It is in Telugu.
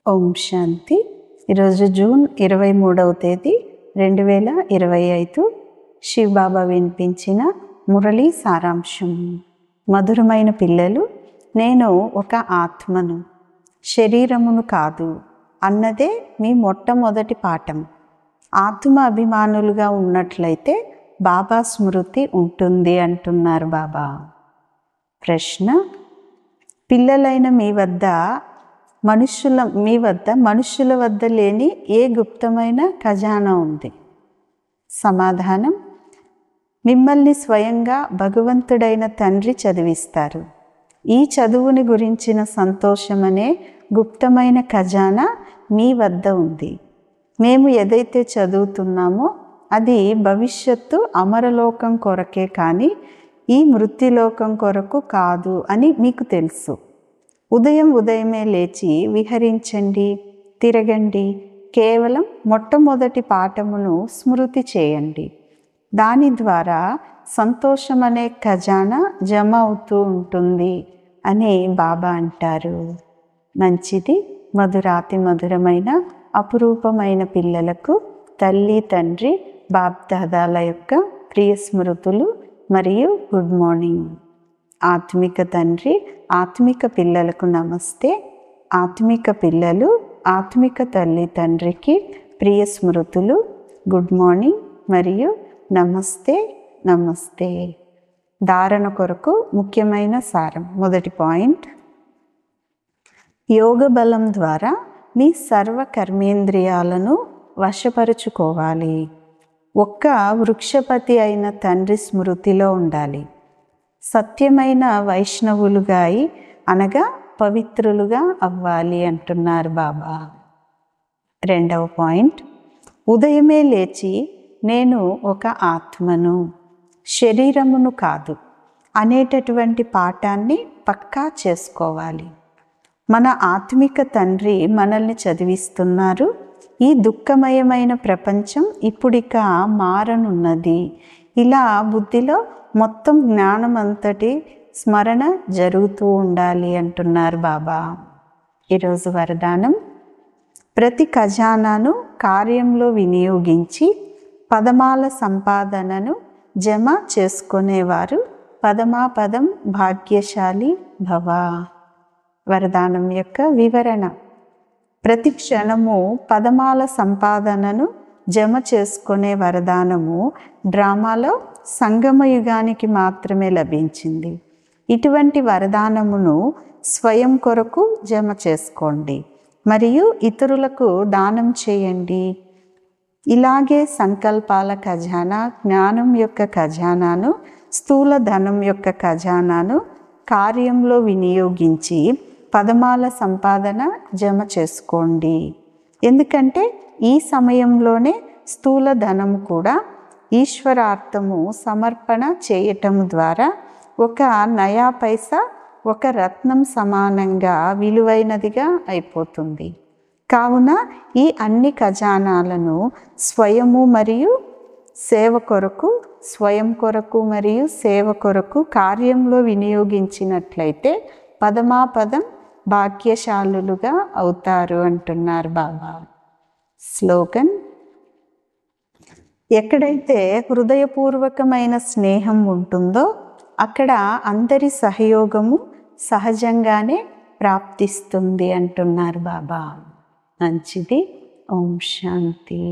ఓం శాంతి. ఈరోజు జూన్ 23వ తేదీ 2025 శివబాబా వినిపించిన మురళీ సారాంశం. మధురమైన పిల్లలు, నేను ఒక ఆత్మను, శరీరమును కాదు అన్నదే మీ మొట్టమొదటి పాఠం. ఆత్మ అభిమానులుగా ఉన్నట్లయితే బాబా స్మృతి ఉంటుంది అంటున్నారు బాబా. ప్రశ్న: పిల్లలైన మీ వద్ద మనుష్యుల వద్ద లేని ఏ గుప్తమైన ఖజానా ఉంది? సమాధానం: మిమ్మల్ని స్వయంగా భగవంతుడైన తండ్రి చదివిస్తారు. ఈ చదువుని గురించిన సంతోషం అనే గుప్తమైన ఖజానా మీ వద్ద ఉంది. మేము ఏదైతే చదువుతున్నామో అది భవిష్యత్తు అమరలోకం కొరకే కానీ ఈ మృత్యులోకం కొరకు కాదు అని మీకు తెలుసు. ఉదయమే లేచి విహరించండి, తిరగండి. కేవలం మొట్టమొదటి పాఠమును స్మృతి చేయండి. దాని ద్వారా సంతోషం అనే ఖజానా జమ అవుతూ ఉంటుంది అని బాబా అంటారు. మంచిది. మధురాతి మధురమైన అపురూపమైన పిల్లలకు తల్లి తండ్రి బాప్దాదాల యొక్క ప్రియ స్మృతులు మరియు గుడ్ మార్నింగ్. ఆత్మిక తండ్రి ఆత్మిక పిల్లలకు నమస్తే. ఆత్మిక పిల్లలు ఆత్మిక తల్లి తండ్రికి ప్రియ స్మృతులు, గుడ్ మార్నింగ్ మరియు నమస్తే నమస్తే. ధారణ కొరకు ముఖ్యమైన సారం. మొదటి పాయింట్: యోగ బలం ద్వారా మీ సర్వ కర్మేంద్రియాలను వశపరుచుకోవాలి. ఒక్క వృక్షపతి అయిన తండ్రి స్మృతిలో ఉండాలి. సత్యమైన వైష్ణవులుగా అనగా పవిత్రులుగా అవ్వాలి అంటున్నారు బాబా. రెండవ పాయింట్: ఉదయమే లేచి నేను ఒక ఆత్మను, శరీరమును కాదు అనేటటువంటి పాఠాన్ని పక్కా చేసుకోవాలి. మన ఆత్మిక తండ్రి మనల్ని చదివిస్తున్నారు. ఈ దుఃఖమయమైన ప్రపంచం ఇప్పుడిక మారనున్నది. ఇలా బుద్ధిలో మొత్తం జ్ఞానం అంతటి స్మరణ జరుగుతూ ఉండాలి అంటున్నారు బాబా. ఈరోజు వరదానం: ప్రతి ఖజానాను కార్యంలో వినియోగించి పదమాల సంపాదనను జమ చేసుకునేవారు పదమాపదం భాగ్యశాలి భవ. వరదానం యొక్క వివరణ: ప్రతి క్షణము పదమాల సంపాదనను జమ చేసుకునే వరదానము డ్రామాలో సంగమయుగానికి మాత్రమే లభించింది. ఇటువంటి వరదానమును స్వయం కొరకు జమ చేసుకోండి మరియు ఇతరులకు దానం చేయండి. ఇలాగే సంకల్పాల ఖజానా, జ్ఞానం యొక్క ఖజానాను, స్థూల ధనం యొక్క ఖజానాను కార్యంలో వినియోగించి పదమాల సంపాదన జమ చేసుకోండి. ఎందుకంటే ఈ సమయంలోనే స్థూల ధనము కూడా ఈశ్వరార్థము సమర్పణ చేయటం ద్వారా ఒక నయా పైసా ఒక రత్నం సమానంగా విలువైనదిగా అయిపోతుంది. కావున ఈ అన్ని ఖజానాలను స్వయము మరియు సేవ కొరకు, స్వయం కొరకు మరియు సేవ కొరకు కార్యంలో వినియోగించినట్లయితే పదమాపదం భాగ్యశాలులుగా అవుతారు అంటున్నారు బాబా. స్లోగన్: ఎక్కడైతే హృదయపూర్వకమైన స్నేహం ఉంటుందో అక్కడ అందరి సహయోగము సహజంగానే ప్రాప్తిస్తుంది అంటున్నారు బాబా. మంచిది. ఓం శాంతి.